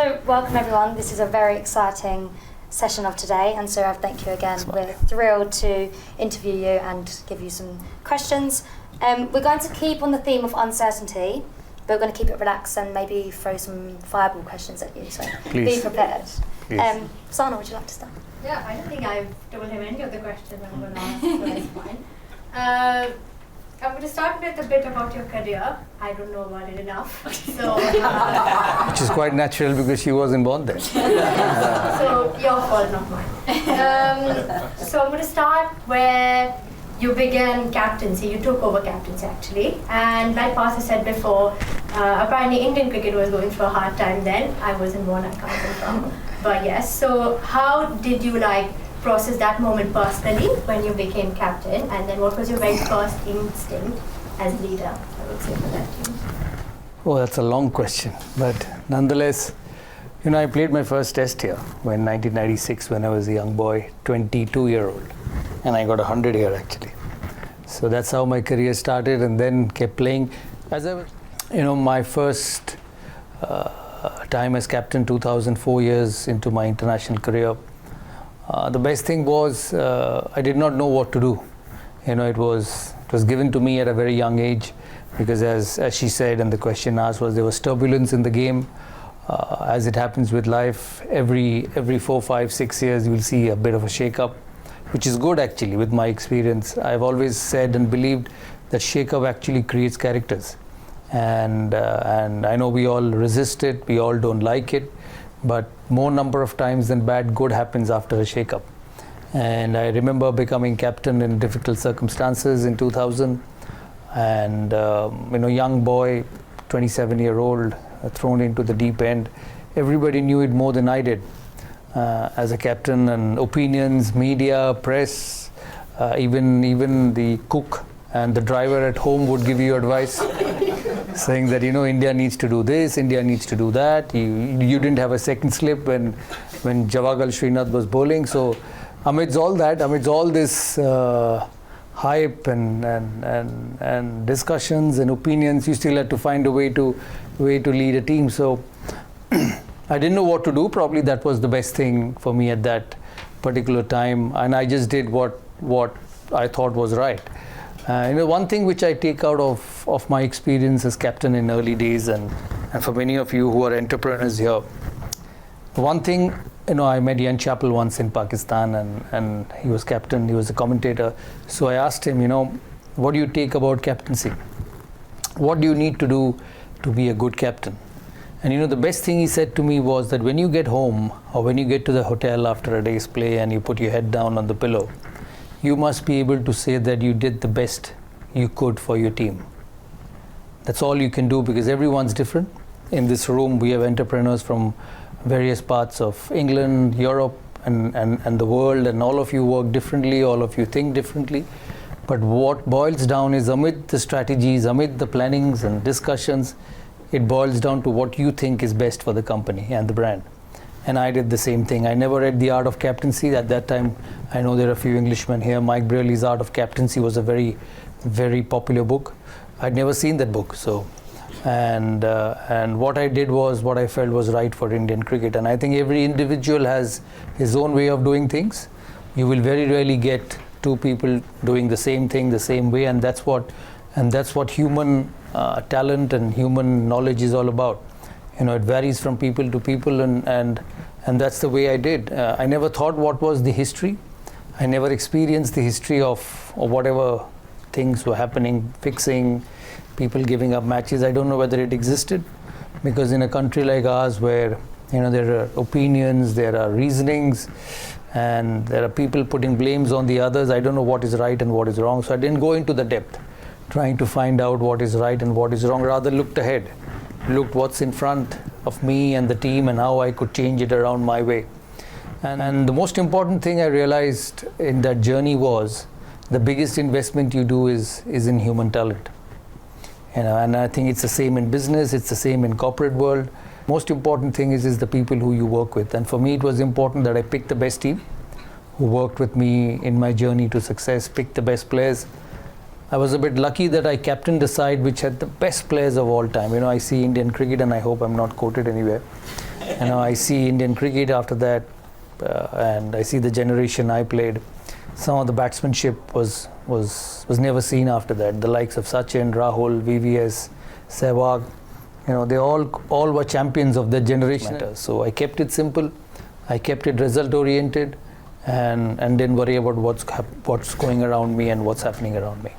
So welcome everyone. This is a very exciting session of today, and Sourav, thank you again. We're thrilled to interview you and give you some questions. We're going to keep on the theme of uncertainty, but we're going to keep it relaxed and maybe throw some fireball questions at you, so Please. be prepared. Please. Sana, would you like to start? Yeah, I don't think I've told him any of the questions I'm going to ask, so it's fine. I'm going to start with a bit about your career. I don't know about it enough, so... Which is quite natural because she wasn't born then. So, your fault, not mine. So I'm going to start where you began captaincy. You took over captaincy, actually. And like Pastor said before, apparently Indian cricket was going through a hard time then. I wasn't born, I can't confirm. But yes, so how did you process that moment personally when you became captain, and then what was your very first instinct as leader, I would say, for that team? Oh, that's a long question. But nonetheless, I played my first test here in 1996 when I was a young boy, 22-year-old. And I got 100 here, actually. So that's how my career started, and then kept playing. As I was, my first time as captain, 2004 years into my international career, the best thing was I did not know what to do. It was given to me at a very young age, because as she said, and the question asked was, there was turbulence in the game. As it happens with life, every 4, 5, 6 years you will see a bit of a shake-up, which is good actually. With my experience, I've always said and believed that shake-up actually creates characters, and I know we all resist it, we all don't like it, but more number of times than bad, good happens after a shake-up. And I remember becoming captain in difficult circumstances in 2000, and young boy, 27-year-old, thrown into the deep end. Everybody knew it more than I did as a captain, and opinions, media, press, even the cook and the driver at home would give you advice, saying that India needs to do this, India needs to do that. You didn't have a second slip when Jawaharlal Srinath was bowling. So amidst all that, amidst all this hype and discussions and opinions, you still had to find a way to lead a team. So I didn't know what to do. Probably that was the best thing for me at that particular time, and I just did what I thought was right. One thing which I take out of my experience as captain in early days, and for many of you who are entrepreneurs here, one thing, I met Ian Chappell once in Pakistan, and he was captain, he was a commentator. So I asked him, what do you take about captaincy? What do you need to do to be a good captain? And the best thing he said to me was that when you get home, or when you get to the hotel after a day's play and you put your head down on the pillow, you must be able to say that you did the best you could for your team. That's all you can do, because everyone's different. In this room, we have entrepreneurs from various parts of England, Europe, and the world, and all of you work differently, all of you think differently. But what boils down is, amid the strategies, amid the plannings and discussions, it boils down to what you think is best for the company and the brand. And I did the same thing. I never read The Art of Captaincy. At that time, I know there are a few Englishmen here. Mike Brearley's Art of Captaincy was a very, very popular book. I'd never seen that book. So, and what I did was what I felt was right for Indian cricket. And I think every individual has his own way of doing things. You will very rarely get two people doing the same thing the same way, and that's what human talent and human knowledge is all about. It varies from people to people, and that's the way I did. I never thought what was the history. I never experienced the history of whatever things were happening, fixing, people giving up matches. I don't know whether it existed, because in a country like ours where there are opinions, there are reasonings, and there are people putting blames on the others, I don't know what is right and what is wrong. So I didn't go into the depth trying to find out what is right and what is wrong, rather looked ahead, looked what's in front of me and the team and how I could change it around my way. And the most important thing I realized in that journey was the biggest investment you do is in human talent. And I think it's the same in business, it's the same in corporate world. Most important thing is the people who you work with. And for me, it was important that I picked the best team who worked with me in my journey to success, picked the best players. I was a bit lucky that I captained the side which had the best players of all time. I see Indian cricket, and I hope I'm not quoted anywhere. I see Indian cricket after that, and I see the generation I played. Some of the batsmanship was never seen after that. The likes of Sachin, Rahul, VVS, Sehwag, they all were champions of their generation. So I kept it simple, I kept it result oriented, and didn't worry about what's going around me and what's happening around me.